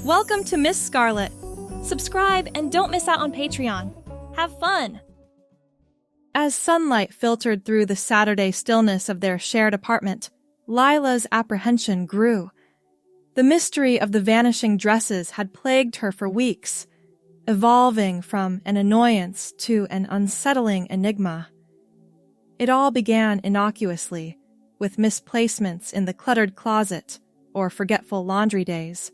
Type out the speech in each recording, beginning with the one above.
Welcome to Miss Scarlett. Subscribe and don't miss out on Patreon. Have fun! As sunlight filtered through the Saturday stillness of their shared apartment, Lila's apprehension grew. The mystery of the vanishing dresses had plagued her for weeks, evolving from an annoyance to an unsettling enigma. It all began innocuously, with misplacements in the cluttered closet or forgetful laundry days.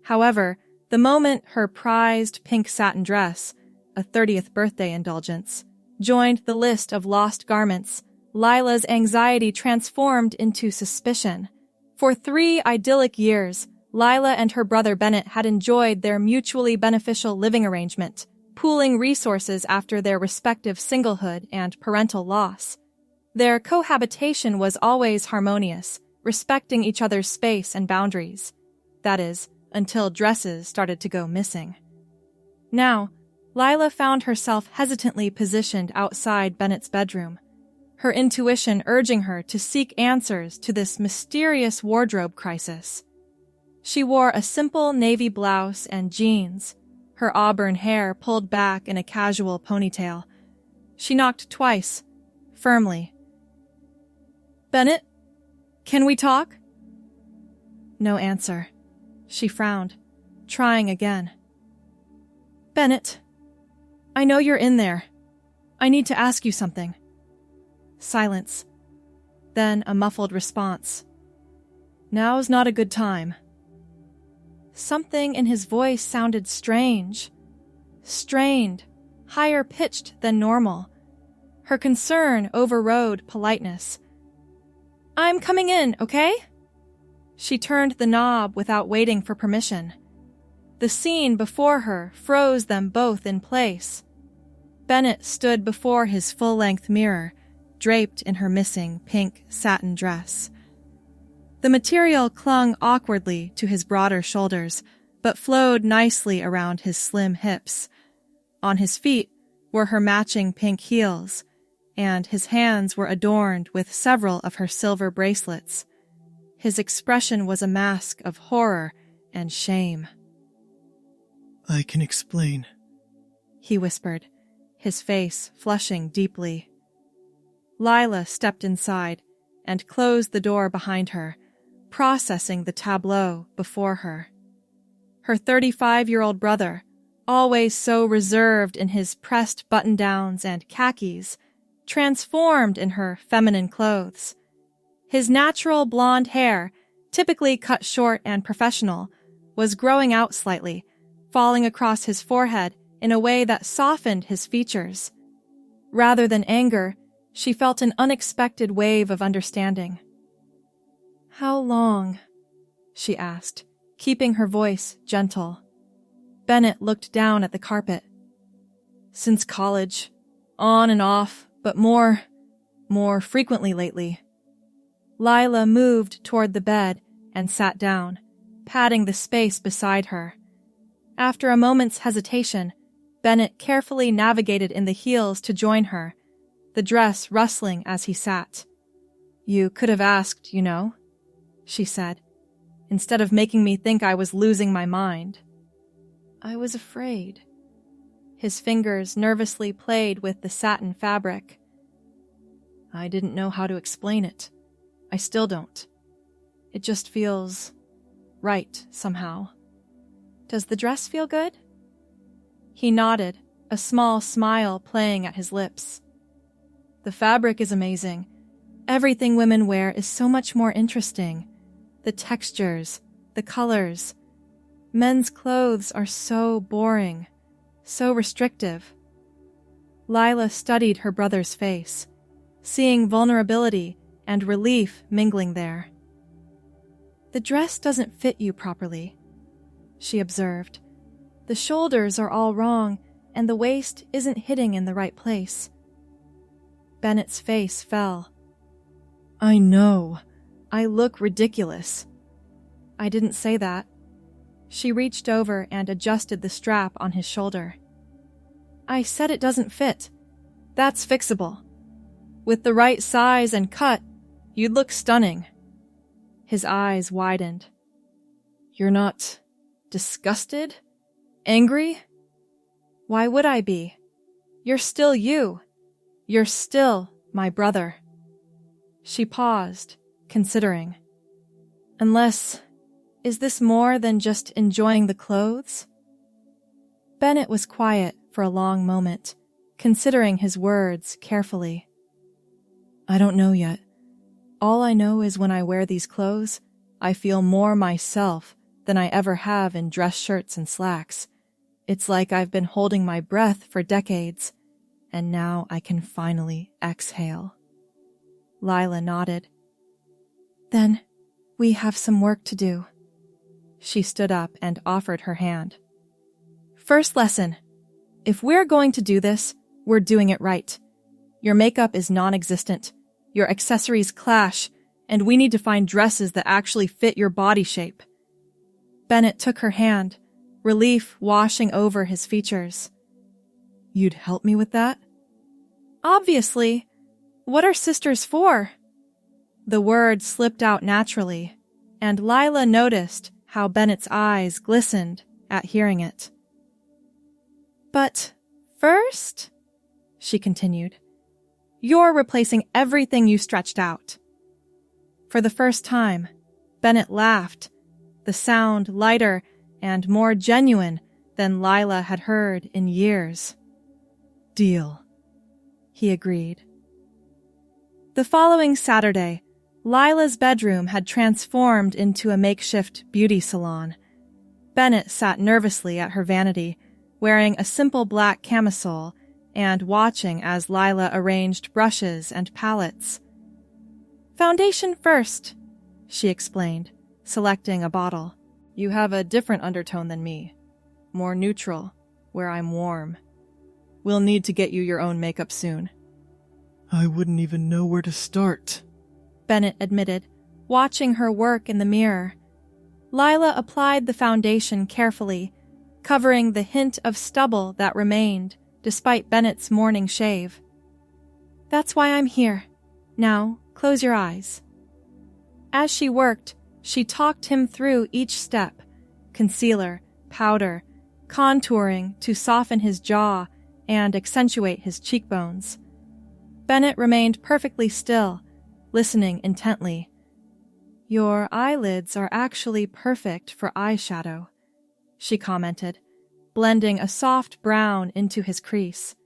However, the moment her prized pink satin dress, a 30th birthday indulgence, joined the list of lost garments, Lila's anxiety transformed into suspicion. For 3 idyllic years, Lila and her brother Bennett had enjoyed their mutually beneficial living arrangement, pooling resources after their respective singlehood and parental loss. Their cohabitation was always harmonious, respecting each other's space and boundaries. That is, until dresses started to go missing. Now, Lila found herself hesitantly positioned outside Bennett's bedroom, her intuition urging her to seek answers to this mysterious wardrobe crisis. She wore a simple navy blouse and jeans, her auburn hair pulled back in a casual ponytail. She knocked twice, firmly. "Bennett, can we talk?" No answer. She frowned, trying again. "Bennett, I know you're in there. I need to ask you something." Silence. Then a muffled response. "Now's not a good time." Something in his voice sounded strange. Strained, higher pitched than normal. Her concern overrode politeness. "I'm coming in, okay?" She turned the knob without waiting for permission. The scene before her froze them both in place. Bennett stood before his full-length mirror, draped in her missing pink satin dress. The material clung awkwardly to his broader shoulders, but flowed nicely around his slim hips. On his feet were her matching pink heels, and his hands were adorned with several of her silver bracelets. His expression was a mask of horror and shame. "I can explain," he whispered, his face flushing deeply. Lila stepped inside and closed the door behind her, processing the tableau before her. Her 35-year-old brother, always so reserved in his pressed button-downs and khakis, transformed in her feminine clothes. His natural blonde hair, typically cut short and professional, was growing out slightly, falling across his forehead in a way that softened his features. Rather than anger, she felt an unexpected wave of understanding. "How long?" she asked, keeping her voice gentle. Bennett looked down at the carpet. "Since college. On and off, but more frequently lately." Lila moved toward the bed and sat down, patting the space beside her. After a moment's hesitation, Bennett carefully navigated in the heels to join her, the dress rustling as he sat. "You could have asked, you know," she said, "instead of making me think I was losing my mind." "I was afraid." His fingers nervously played with the satin fabric. "I didn't know how to explain it. I still don't. It just feels right somehow." "Does the dress feel good?" He nodded, a small smile playing at his lips. "The fabric is amazing. Everything women wear is so much more interesting. The textures, the colors. Men's clothes are so boring, so restrictive." Lila studied her brother's face, seeing vulnerability and relief mingling there. "The dress doesn't fit you properly," she observed. "The shoulders are all wrong, and the waist isn't hitting in the right place." Bennett's face fell. "I know. I look ridiculous." "I didn't say that." She reached over and adjusted the strap on his shoulder. "I said it doesn't fit. That's fixable. With the right size and cut, you'd look stunning." His eyes widened. "You're not Disgusted? Angry? Why would I be? You're still you. You're still my brother. She paused, considering. Unless, is this more than just enjoying the clothes? Bennett was quiet for a long moment, considering his words carefully. I don't know yet. All I know is when I wear these clothes, I feel more myself than I ever have in dress shirts and slacks. It's like I've been holding my breath for decades, and now I can finally exhale. Lila nodded. Then we have some work to do. She stood up and offered her hand. First lesson. If we're going to do this, we're doing it right. Your makeup is non-existent. Your accessories clash, and we need to find dresses that actually fit your body shape. Bennett took her hand, relief washing over his features. You'd help me with that? Obviously. What are sisters for? The word slipped out naturally, and Lila noticed how Bennett's eyes glistened at hearing it. But first, she continued, you're replacing everything you stretched out. For the first time, Bennett laughed, the sound lighter and more genuine than Lila had heard in years. Deal, he agreed. The following Saturday, Lila's bedroom had transformed into a makeshift beauty salon. Bennett sat nervously at her vanity, wearing a simple black camisole and watching as Lila arranged brushes and palettes. Foundation first, she explained, selecting a bottle. You have a different undertone than me. More neutral, where I'm warm. We'll need to get you your own makeup soon. I wouldn't even know where to start, Bennett admitted, watching her work in the mirror. Lila applied the foundation carefully, covering the hint of stubble that remained despite Bennett's morning shave. That's why I'm here. Now, close your eyes. As she worked, she talked him through each step, concealer, powder, contouring to soften his jaw and accentuate his cheekbones. Bennett remained perfectly still, listening intently. Your eyelids are actually perfect for eyeshadow, she commented, blending a soft brown into his crease.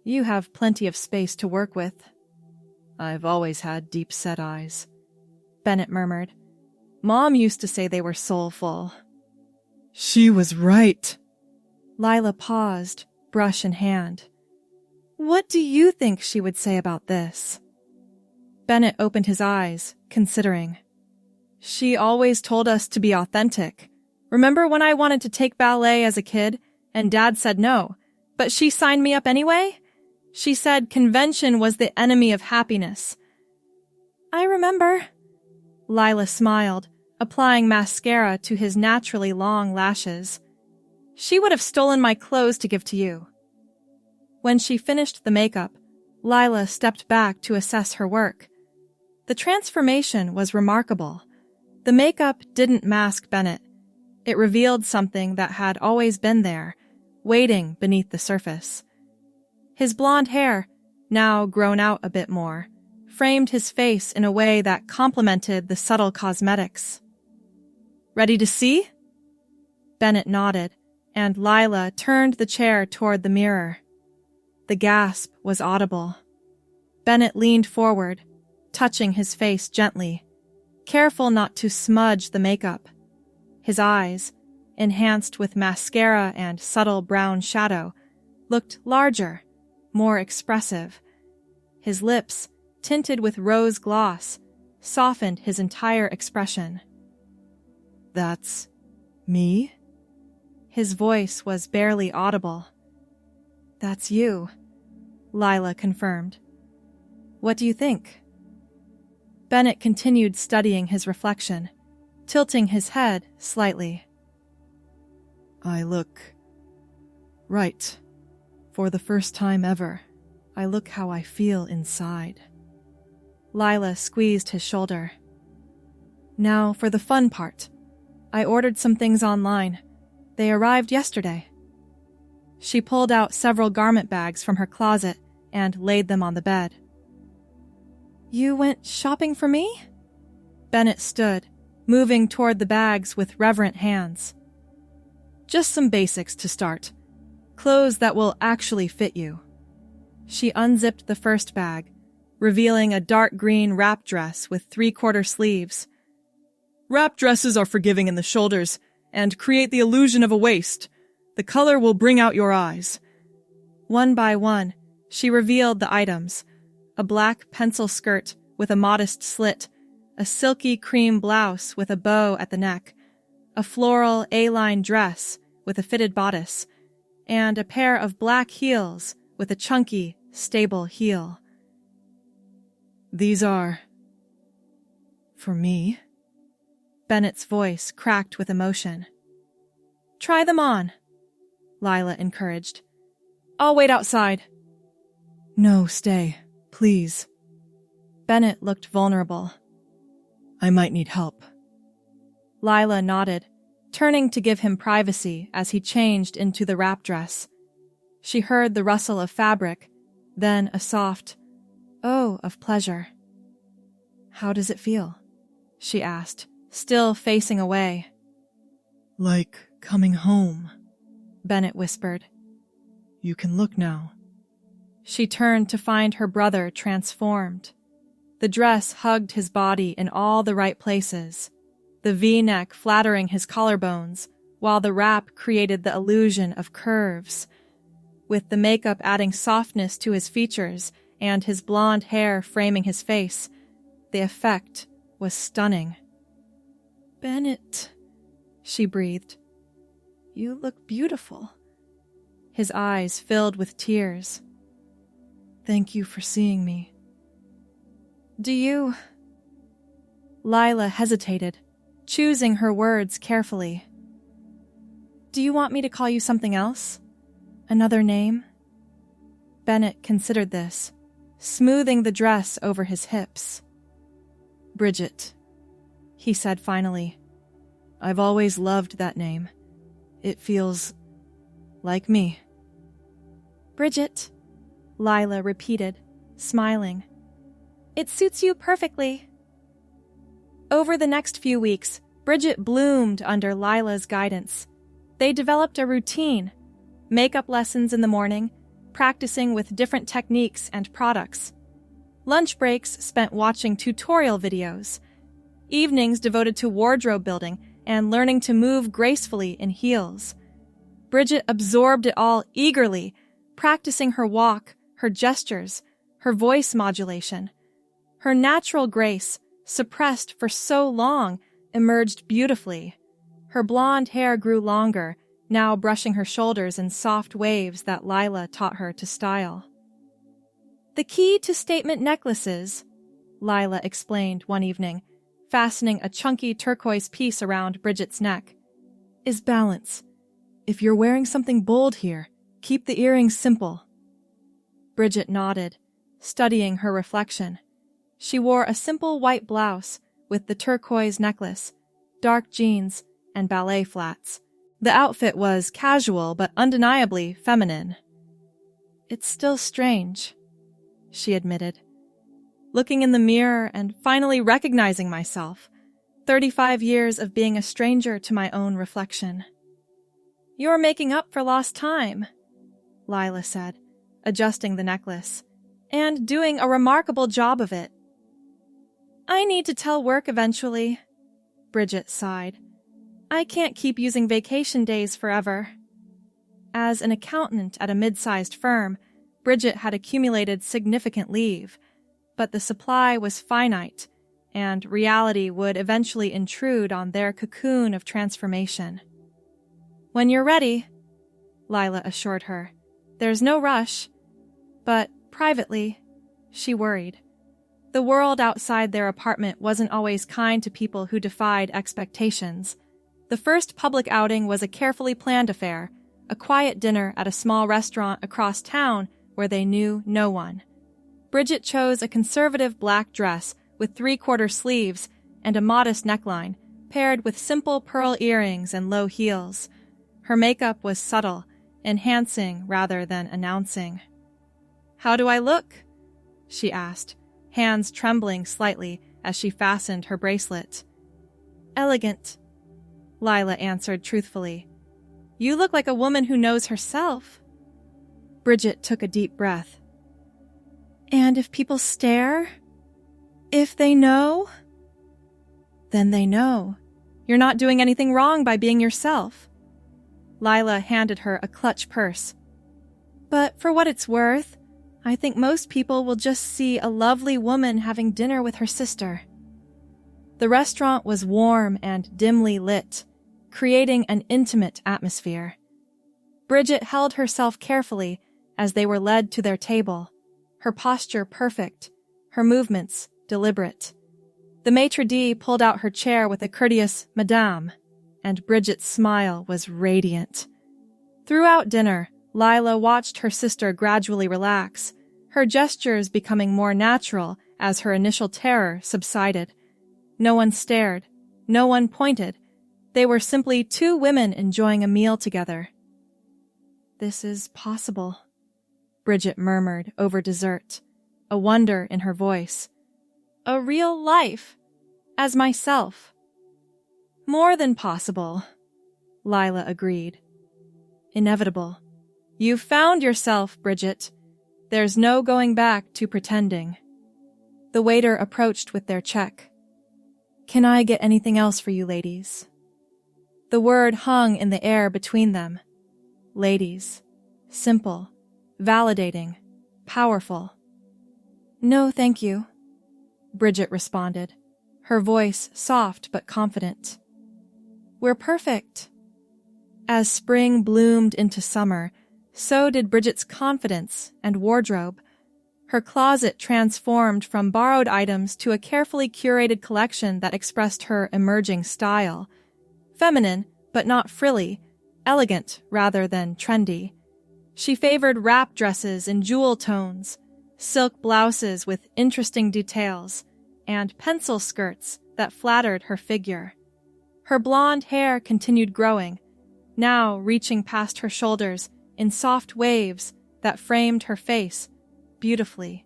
You have plenty of space to work with. I've always had deep-set eyes, Bennett murmured. Mom used to say they were soulful. She was right. Lila paused, brush in hand. What do you think she would say about this? Bennett opened his eyes, considering. She always told us to be authentic. Remember when I wanted to take ballet as a kid, and Dad said no, but she signed me up anyway? She said convention was the enemy of happiness. I remember. Lila smiled, applying mascara to his naturally long lashes. She would have stolen my clothes to give to you. When she finished the makeup, Lila stepped back to assess her work. The transformation was remarkable. The makeup didn't mask Bennett. It revealed something that had always been there, waiting beneath the surface. His blonde hair, now grown out a bit more, framed his face in a way that complemented the subtle cosmetics. Ready to see? Bennett nodded, and Lila turned the chair toward the mirror. The gasp was audible. Bennett leaned forward, touching his face gently, careful not to smudge the makeup. His eyes, enhanced with mascara and subtle brown shadow, looked larger, more expressive. His lips, tinted with rose gloss, softened his entire expression. That's me? His voice was barely audible. That's you, Lila confirmed. What do you think? Bennett continued studying his reflection, tilting his head slightly. I look right. For the first time ever, I look how I feel inside. Lila squeezed his shoulder. Now for the fun part. I ordered some things online. They arrived yesterday. She pulled out several garment bags from her closet and laid them on the bed. You went shopping for me? Bennett stood, moving toward the bags with reverent hands. Just some basics to start. Clothes that will actually fit you. She unzipped the first bag, revealing a dark green wrap dress with 3/4 sleeves. Wrap dresses are forgiving in the shoulders and create the illusion of a waist. The color will bring out your eyes. One by one, she revealed the items. A black pencil skirt with a modest slit, a silky cream blouse with a bow at the neck, a floral A-line dress with a fitted bodice, and a pair of black heels with a chunky, stable heel. These are... for me? Bennett's voice cracked with emotion. Try them on, Lila encouraged. I'll wait outside. No, stay, please. Bennett looked vulnerable. I might need help. Lila nodded, turning to give him privacy as he changed into the wrap dress. She heard the rustle of fabric, then a soft, oh, of pleasure. How does it feel? She asked, still facing away. Like coming home, Bennett whispered. You can look now. She turned to find her brother transformed. The dress hugged his body in all the right places, the V-neck flattering his collarbones, while the wrap created the illusion of curves. With the makeup adding softness to his features and his blonde hair framing his face, the effect was stunning. Bennett, she breathed. You look beautiful. His eyes filled with tears. Thank you for seeing me. Do you... Lila hesitated, choosing her words carefully. Do you want me to call you something else? Another name? Bennett considered this, smoothing the dress over his hips. Bridget, he said finally. I've always loved that name. It feels like me. Bridget, Lila repeated, smiling. It suits you perfectly. Over the next few weeks, Bridget bloomed under Lila's guidance. They developed a routine, makeup lessons in the morning, practicing with different techniques and products. Lunch breaks spent watching tutorial videos. Evenings devoted to wardrobe building and learning to move gracefully in heels. Bridget absorbed it all eagerly, practicing her walk, her gestures, her voice modulation. Her natural grace, suppressed for so long, emerged beautifully. Her blonde hair grew longer, now brushing her shoulders in soft waves that Lila taught her to style. The key to statement necklaces, Lila explained one evening, fastening a chunky turquoise piece around Bridget's neck, is balance. If you're wearing something bold here, keep the earrings simple. Bridget nodded, studying her reflection. She wore a simple white blouse with the turquoise necklace, dark jeans, and ballet flats. The outfit was casual but undeniably feminine. It's still strange, she admitted. Looking in the mirror and finally recognizing myself, 35 years of being a stranger to my own reflection. You're making up for lost time, Lila said, adjusting the necklace, and doing a remarkable job of it. I need to tell work eventually, Bridget sighed. I can't keep using vacation days forever. As an accountant at a mid-sized firm, Bridget had accumulated significant leave, but the supply was finite, and reality would eventually intrude on their cocoon of transformation. When you're ready, Lila assured her. There's no rush. But privately, she worried. The world outside their apartment wasn't always kind to people who defied expectations. The first public outing was a carefully planned affair, a quiet dinner at a small restaurant across town where they knew no one. Bridget chose a conservative black dress with 3/4 sleeves and a modest neckline, paired with simple pearl earrings and low heels. Her makeup was subtle, enhancing rather than announcing. "How do I look?" she asked, hands trembling slightly as she fastened her bracelet. "Elegant," Lila answered truthfully. "You look like a woman who knows herself." Bridget took a deep breath. "And if people stare? If they know?" "Then they know. You're not doing anything wrong by being yourself." Lila handed her a clutch purse. "But for what it's worth, I think most people will just see a lovely woman having dinner with her sister." The restaurant was warm and dimly lit, creating an intimate atmosphere. Bridget held herself carefully as they were led to their table, her posture perfect, her movements deliberate. The maitre d' pulled out her chair with a courteous "Madame," and Bridget's smile was radiant. Throughout dinner, Lila watched her sister gradually relax, her gestures becoming more natural as her initial terror subsided. No one stared. No one pointed. They were simply two women enjoying a meal together. "This is possible," Bridget murmured over dessert, a wonder in her voice. "A real life, as myself." "More than possible," Lila agreed. "Inevitable. You've found yourself, Bridget. There's no going back to pretending." The waiter approached with their check. "Can I get anything else for you ladies?" The word hung in the air between them. Ladies. Simple. Validating. Powerful. "No, thank you," Bridget responded, her voice soft but confident. "We're perfect." As spring bloomed into summer, so did Bridget's confidence and wardrobe. Her closet transformed from borrowed items to a carefully curated collection that expressed her emerging style. Feminine, but not frilly, elegant rather than trendy. She favored wrap dresses in jewel tones, silk blouses with interesting details, and pencil skirts that flattered her figure. Her blonde hair continued growing, now reaching past her shoulders in soft waves that framed her face beautifully.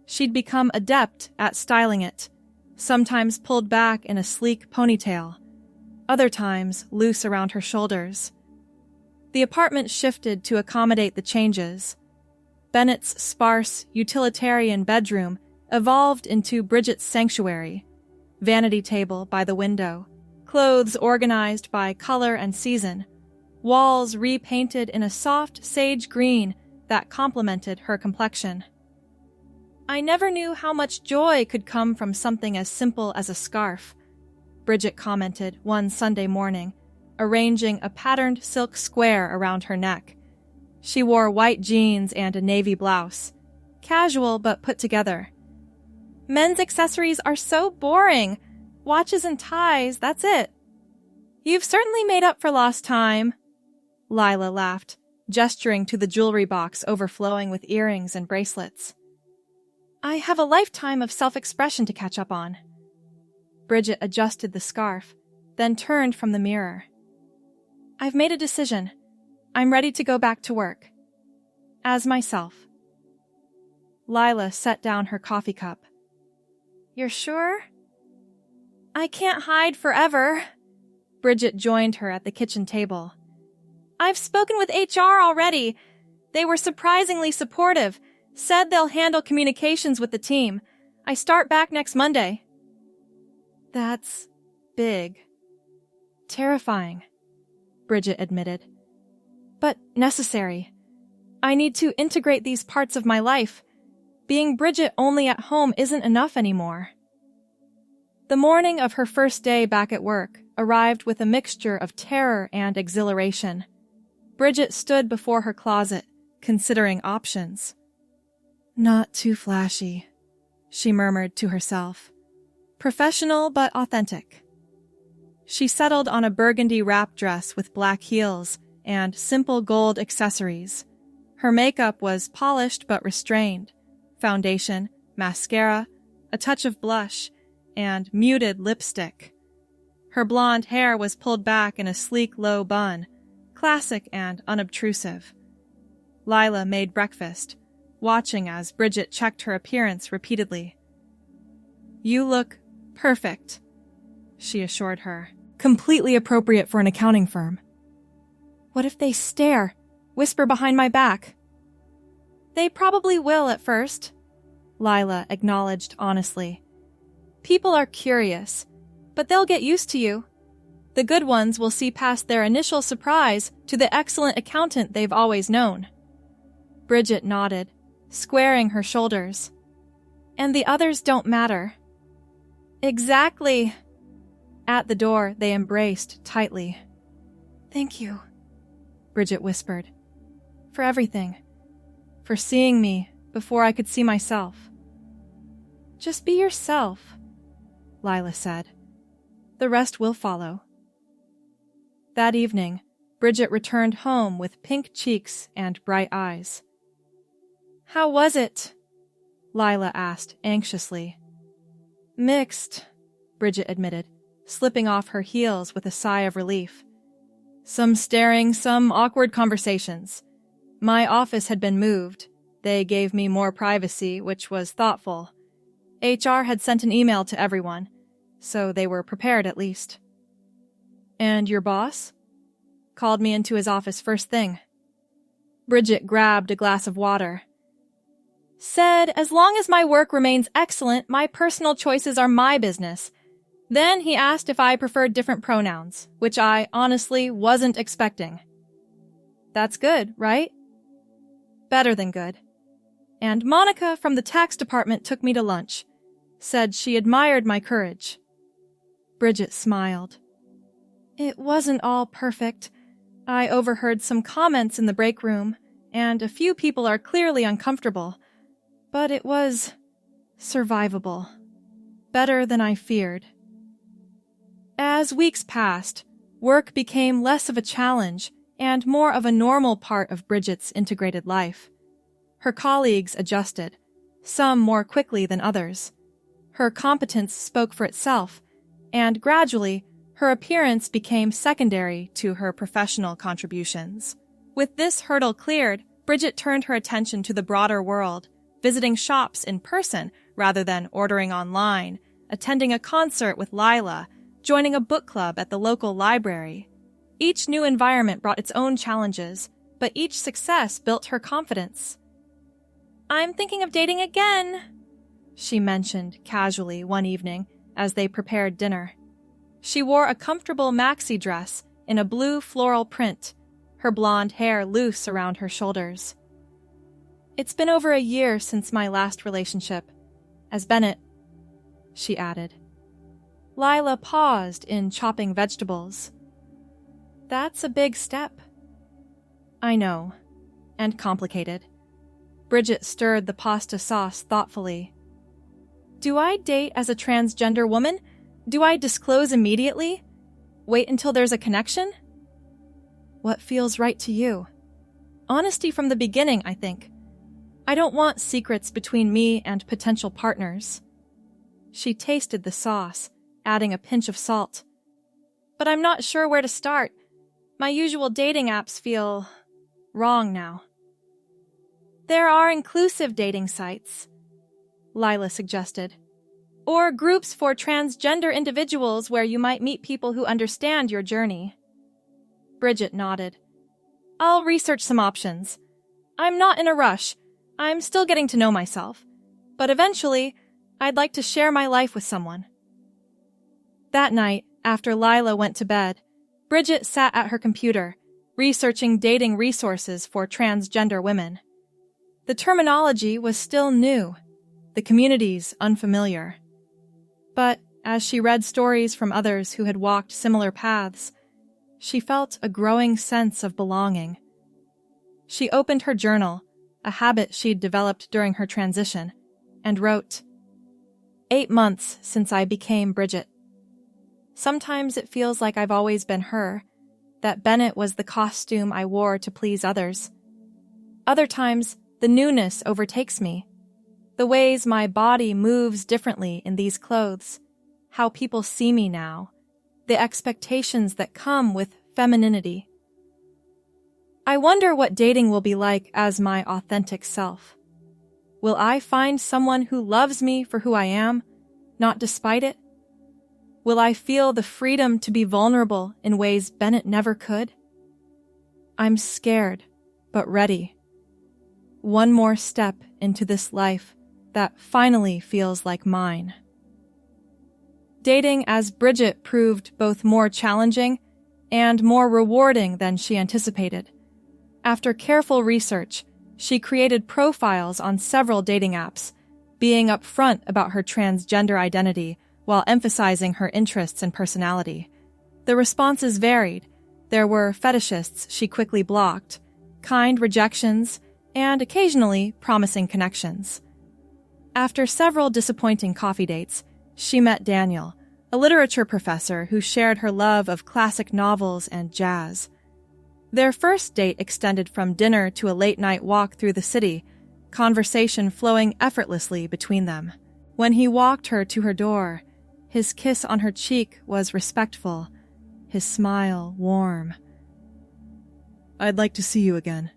She'd become adept at styling it, sometimes pulled back in a sleek ponytail, other times loose around her shoulders. The apartment shifted to accommodate the changes. Bennett's sparse, utilitarian bedroom evolved into Bridget's sanctuary, vanity table by the window, clothes organized by color and season, walls repainted in a soft sage green that complemented her complexion. "I never knew how much joy could come from something as simple as a scarf," Bridget commented one Sunday morning, arranging a patterned silk square around her neck. She wore white jeans and a navy blouse, casual but put together. "Men's accessories are so boring. Watches and ties, that's it." "You've certainly made up for lost time," Lila laughed, gesturing to the jewelry box overflowing with earrings and bracelets. "I have a lifetime of self-expression to catch up on." Bridget adjusted the scarf, then turned from the mirror. "I've made a decision. I'm ready to go back to work. As myself." Lila set down her coffee cup. "You're sure?" "I can't hide forever." Bridget joined her at the kitchen table. "I've spoken with HR already. They were surprisingly supportive, said they'll handle communications with the team. I start back next Monday." "That's big. Terrifying," Bridget admitted. "But necessary. I need to integrate these parts of my life. Being Bridget only at home isn't enough anymore." The morning of her first day back at work arrived with a mixture of terror and exhilaration. Bridget stood before her closet, considering options. "Not too flashy," she murmured to herself. "Professional but authentic." She settled on a burgundy wrap dress with black heels and simple gold accessories. Her makeup was polished but restrained. Foundation, mascara, a touch of blush, and muted lipstick. Her blonde hair was pulled back in a sleek low bun, Classic and unobtrusive. Lila made breakfast, watching as Bridget checked her appearance repeatedly. "You look perfect," she assured her. "Completely appropriate for an accounting firm." "What if they stare, whisper behind my back?" "They probably will at first," Lila acknowledged honestly. "People are curious, but they'll get used to you. The good ones will see past their initial surprise to the excellent accountant they've always known." Bridget nodded, squaring her shoulders. "And the others don't matter." "Exactly." At the door, they embraced tightly. "Thank you," Bridget whispered. "For everything. For seeing me before I could see myself." "Just be yourself," Lila said. "The rest will follow." That evening, Bridget returned home with pink cheeks and bright eyes. "How was it?" Lila asked anxiously. "Mixed," Bridget admitted, slipping off her heels with a sigh of relief. "Some staring, some awkward conversations. My office had been moved. They gave me more privacy, which was thoughtful. HR had sent an email to everyone, so they were prepared at least." "And your boss?" "Called me into his office first thing." Bridget grabbed a glass of water. "Said, as long as my work remains excellent, my personal choices are my business. Then he asked if I preferred different pronouns, which I honestly wasn't expecting." "That's good, right?" "Better than good. And Monica from the tax department took me to lunch. Said she admired my courage." Bridget smiled. "It wasn't all perfect. I overheard some comments in the break room, and a few people are clearly uncomfortable. But it was survivable. Better than I feared." As weeks passed, work became less of a challenge and more of a normal part of Bridget's integrated life. Her colleagues adjusted, some more quickly than others. Her competence spoke for itself, and gradually, her appearance became secondary to her professional contributions. With this hurdle cleared, Bridget turned her attention to the broader world, visiting shops in person rather than ordering online, attending a concert with Lila, joining a book club at the local library. Each new environment brought its own challenges, but each success built her confidence. "I'm thinking of dating again," she mentioned casually one evening as they prepared dinner. She wore a comfortable maxi dress in a blue floral print, her blonde hair loose around her shoulders. "It's been over a year since my last relationship, as Bennett," she added. Lila paused in chopping vegetables. "That's a big step." "I know, and complicated." Bridget stirred the pasta sauce thoughtfully. "Do I date as a transgender woman? Do I disclose immediately? Wait until there's a connection?" "What feels right to you?" "Honesty from the beginning, I think. I don't want secrets between me and potential partners." She tasted the sauce, adding a pinch of salt. "But I'm not sure where to start. My usual dating apps feel wrong now." "There are inclusive dating sites," Lila suggested. "Or groups for transgender individuals where you might meet people who understand your journey." Bridget nodded. "I'll research some options. I'm not in a rush. I'm still getting to know myself. But eventually, I'd like to share my life with someone." That night, after Lila went to bed, Bridget sat at her computer, researching dating resources for transgender women. The terminology was still new, the communities unfamiliar. But as she read stories from others who had walked similar paths, she felt a growing sense of belonging. She opened her journal, a habit she'd developed during her transition, and wrote, 8 months since I became Bridget. Sometimes it feels like I've always been her, that Bennett was the costume I wore to please others. Other times, the newness overtakes me. The ways my body moves differently in these clothes, how people see me now, the expectations that come with femininity. I wonder what dating will be like as my authentic self. Will I find someone who loves me for who I am, not despite it? Will I feel the freedom to be vulnerable in ways Bennett never could? I'm scared, but ready. One more step into this life that finally feels like mine. Dating as Bridget proved both more challenging and more rewarding than she anticipated. After careful research, she created profiles on several dating apps, being upfront about her transgender identity while emphasizing her interests and personality. The responses varied. There were fetishists she quickly blocked, kind rejections, and occasionally promising connections. After several disappointing coffee dates, she met Daniel, a literature professor who shared her love of classic novels and jazz. Their first date extended from dinner to a late-night walk through the city, conversation flowing effortlessly between them. When he walked her to her door, his kiss on her cheek was respectful, his smile warm. "I'd like to see you again,"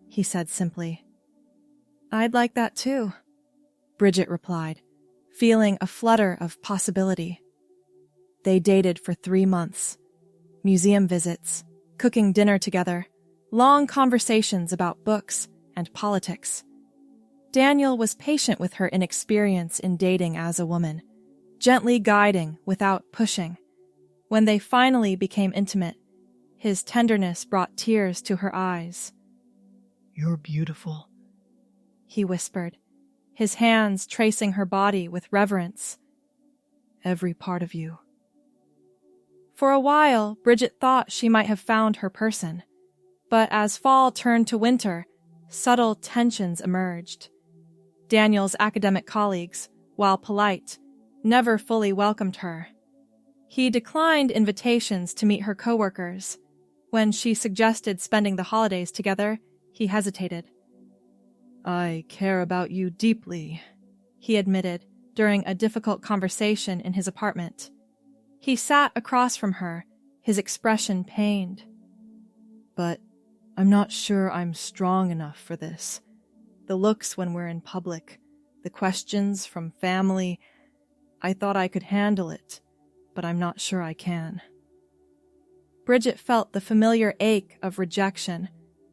he said simply. "I'd like that too," Bridget replied, feeling a flutter of possibility. They dated for 3 months. Museum visits, cooking dinner together, long conversations about books and politics. Daniel was patient with her inexperience in dating as a woman, gently guiding without pushing. When they finally became intimate, his tenderness brought tears to her eyes. "You're beautiful," he whispered, his hands tracing her body with reverence. "Every part of you." For a while, Bridget thought she might have found her person. But as fall turned to winter, subtle tensions emerged. Daniel's academic colleagues, while polite, never fully welcomed her. He declined invitations to meet her coworkers. When she suggested spending the holidays together, he hesitated. "I care about you deeply," he admitted during a difficult conversation in his apartment. He sat across from her, his expression pained. "But I'm not sure I'm strong enough for this. The looks when we're in public, the questions from family. I thought I could handle it, but I'm not sure I can." Bridget felt the familiar ache of rejection,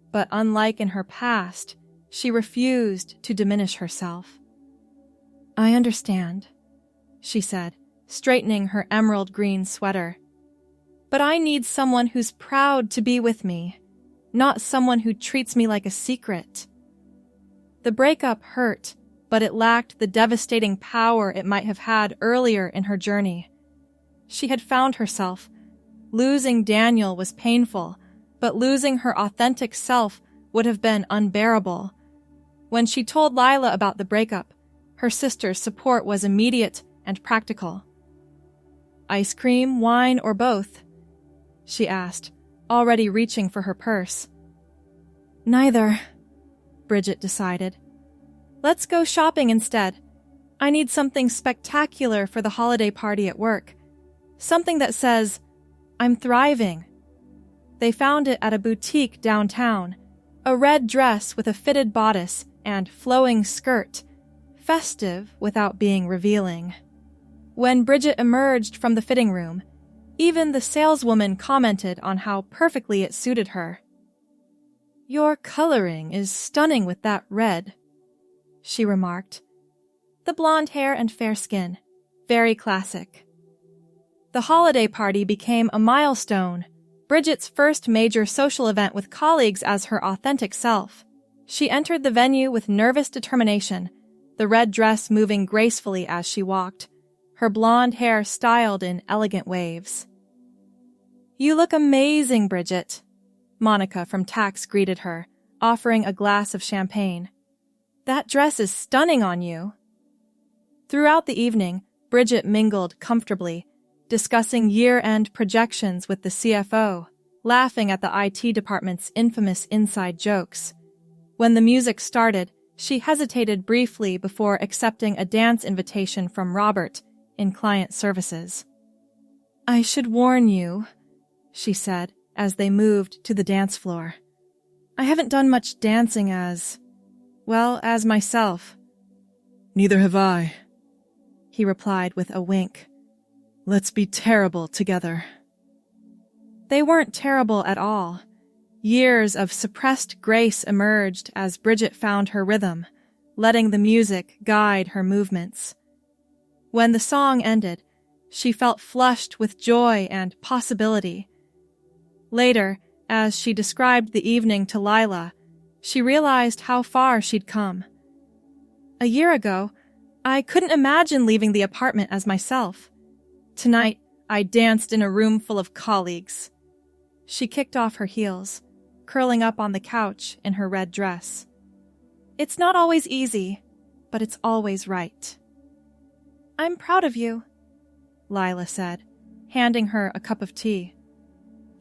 but unlike in her past, she refused to diminish herself. "I understand," she said, straightening her emerald green sweater. "But I need someone who's proud to be with me, not someone who treats me like a secret." The breakup hurt, but it lacked the devastating power it might have had earlier in her journey. She had found herself. Losing Daniel was painful, but losing her authentic self would have been unbearable. When she told Lila about the breakup, her sister's support was immediate and practical. "Ice cream, wine, or both?" she asked, already reaching for her purse. "Neither," Bridget decided. "Let's go shopping instead. I need something spectacular for the holiday party at work. Something that says, 'I'm thriving.'" They found it at a boutique downtown, a red dress with a fitted bodice and flowing skirt, festive without being revealing. When Bridget emerged from the fitting room, even the saleswoman commented on how perfectly it suited her. "Your coloring is stunning with that red," she remarked. "The blonde hair and fair skin, very classic." The holiday party became a milestone, Bridget's first major social event with colleagues as her authentic self. She entered the venue with nervous determination, the red dress moving gracefully as she walked, her blonde hair styled in elegant waves. "You look amazing, Bridget," Monica from Tax greeted her, offering a glass of champagne. "That dress is stunning on you." Throughout the evening, Bridget mingled comfortably, discussing year-end projections with the CFO, laughing at the IT department's infamous inside jokes. When the music started, she hesitated briefly before accepting a dance invitation from Robert in client services. "I should warn you," she said as they moved to the dance floor. I haven't done much dancing as myself. Neither have I, he replied with a wink. Let's be terrible together. They weren't terrible at all. Years of suppressed grace emerged as Bridget found her rhythm, letting the music guide her movements. When the song ended, she felt flushed with joy and possibility. Later, as she described the evening to Lila, she realized how far she'd come. A year ago, I couldn't imagine leaving the apartment as myself. Tonight, I danced in a room full of colleagues. She kicked off her heels, curling up on the couch in her red dress. It's not always easy, but it's always right. I'm proud of you, Lila said, handing her a cup of tea.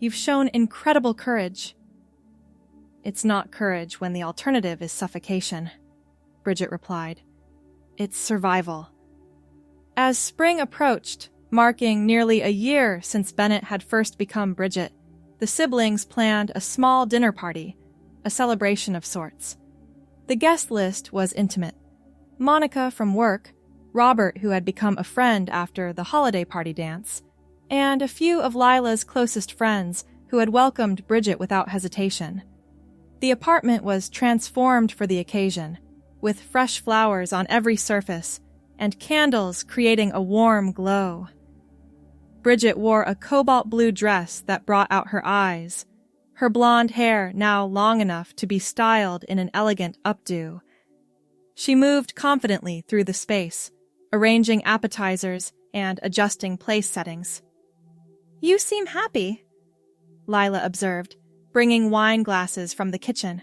You've shown incredible courage. It's not courage when the alternative is suffocation, Bridget replied. It's survival. As spring approached, marking nearly a year since Bennett had first become Bridget, the siblings planned a small dinner party, a celebration of sorts. The guest list was intimate. Monica from work, Robert, who had become a friend after the holiday party dance, and a few of Lila's closest friends who had welcomed Bridget without hesitation. The apartment was transformed for the occasion, with fresh flowers on every surface and candles creating a warm glow. Bridget wore a cobalt blue dress that brought out her eyes, her blonde hair now long enough to be styled in an elegant updo. She moved confidently through the space, arranging appetizers and adjusting place settings. You seem happy, Lila observed, bringing wine glasses from the kitchen.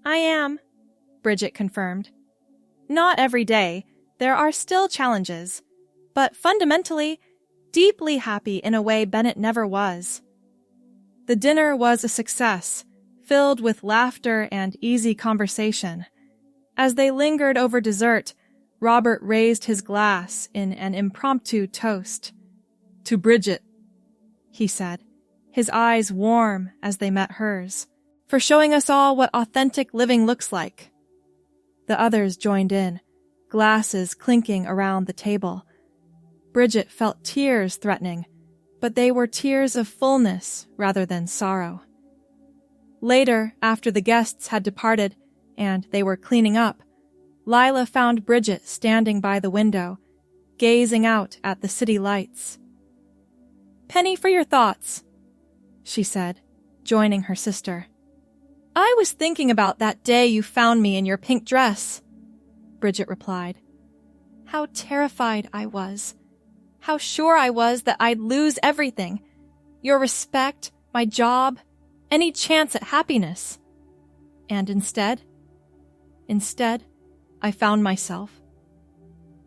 I am, Bridget confirmed. Not every day. There are still challenges, but fundamentally, deeply happy in a way Bennett never was. The dinner was a success, filled with laughter and easy conversation. As they lingered over dessert, Robert raised his glass in an impromptu toast. To Bridget, he said, his eyes warm as they met hers, for showing us all what authentic living looks like. The others joined in, glasses clinking around the table. Bridget felt tears threatening, but they were tears of fullness rather than sorrow. Later, after the guests had departed and they were cleaning up, Lila found Bridget standing by the window, gazing out at the city lights. Penny for your thoughts, she said, joining her sister. I was thinking about that day you found me in your pink dress, Bridget replied. How terrified I was. How sure I was that I'd lose everything. Your respect, my job, any chance at happiness. And instead, I found myself.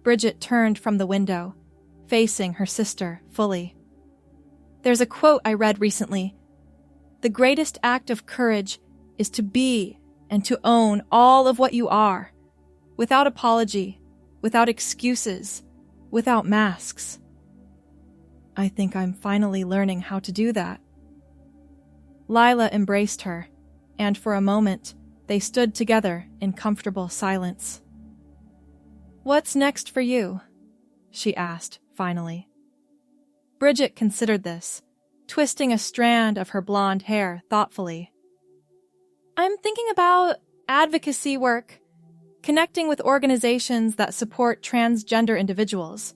Bridget turned from the window, facing her sister fully. There's a quote I read recently. The greatest act of courage is to be and to own all of what you are, without apology, without excuses, without masks. I think I'm finally learning how to do that. Lila embraced her, and for a moment, they stood together in comfortable silence. What's next for you? She asked, finally. Bridget considered this, twisting a strand of her blonde hair thoughtfully. I'm thinking about advocacy work, connecting with organizations that support transgender individuals,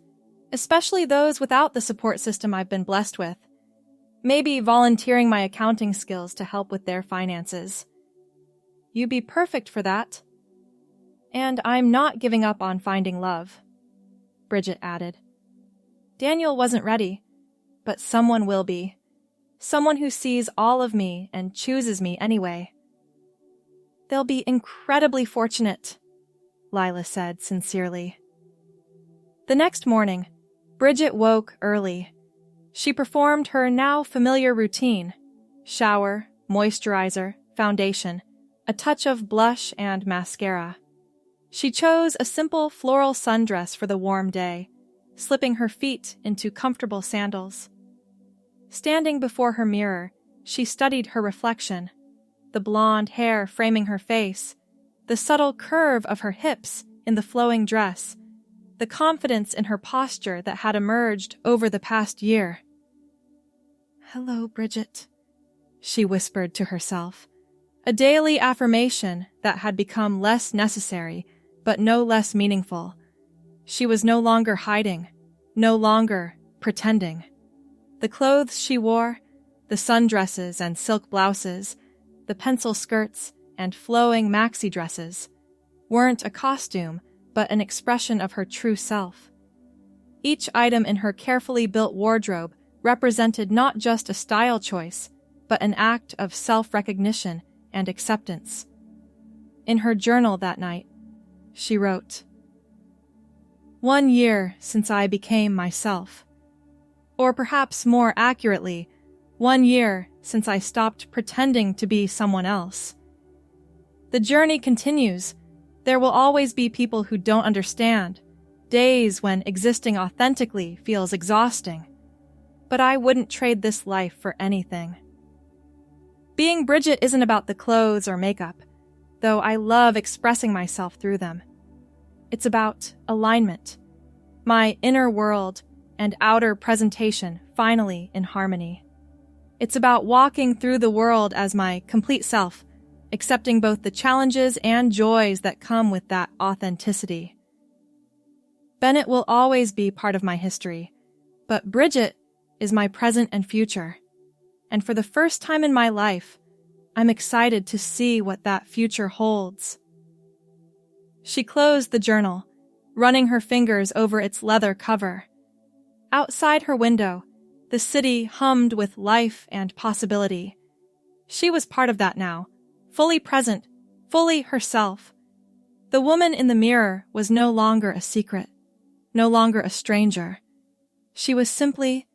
especially those without the support system I've been blessed with. Maybe volunteering my accounting skills to help with their finances. You'd be perfect for that. And I'm not giving up on finding love, Bridget added. Daniel wasn't ready, but someone will be. Someone who sees all of me and chooses me anyway. They'll be incredibly fortunate, Lila said sincerely. The next morning, Bridget woke early. She performed her now familiar routine: shower, moisturizer, foundation, a touch of blush and mascara. She chose a simple floral sundress for the warm day, slipping her feet into comfortable sandals. Standing before her mirror, she studied her reflection. the blonde hair framing her face, the subtle curve of her hips in the flowing dress, the confidence in her posture that had emerged over the past year. "Hello, Bridget," she whispered to herself, a daily affirmation that had become less necessary, but no less meaningful. She was no longer hiding, no longer pretending. The clothes she wore, the sundresses and silk blouses, the pencil skirts and flowing maxi dresses, weren't a costume, but an expression of her true self. Each item in her carefully built wardrobe represented not just a style choice, but an act of self-recognition and acceptance. In her journal that night, she wrote, "1 year since I became myself. Or perhaps more accurately, 1 year since I stopped pretending to be someone else. The journey continues. There will always be people who don't understand, days when existing authentically feels exhausting. But I wouldn't trade this life for anything." Being Bridget isn't about the clothes or makeup, though I love expressing myself through them. It's about alignment, my inner world and outer presentation finally in harmony. It's about walking through the world as my complete self, accepting both the challenges and joys that come with that authenticity. Bennett will always be part of my history, but Bridget is my present and future. And for the first time in my life, I'm excited to see what that future holds. She closed the journal, running her fingers over its leather cover. Outside her window, the city hummed with life and possibility. She was part of that now, fully present, fully herself. The woman in the mirror was no longer a secret, no longer a stranger. She was simply,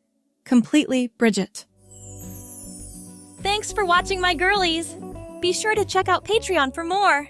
completely Bridget. Thanks for watching, my girlies! Be sure to check out Patreon for more!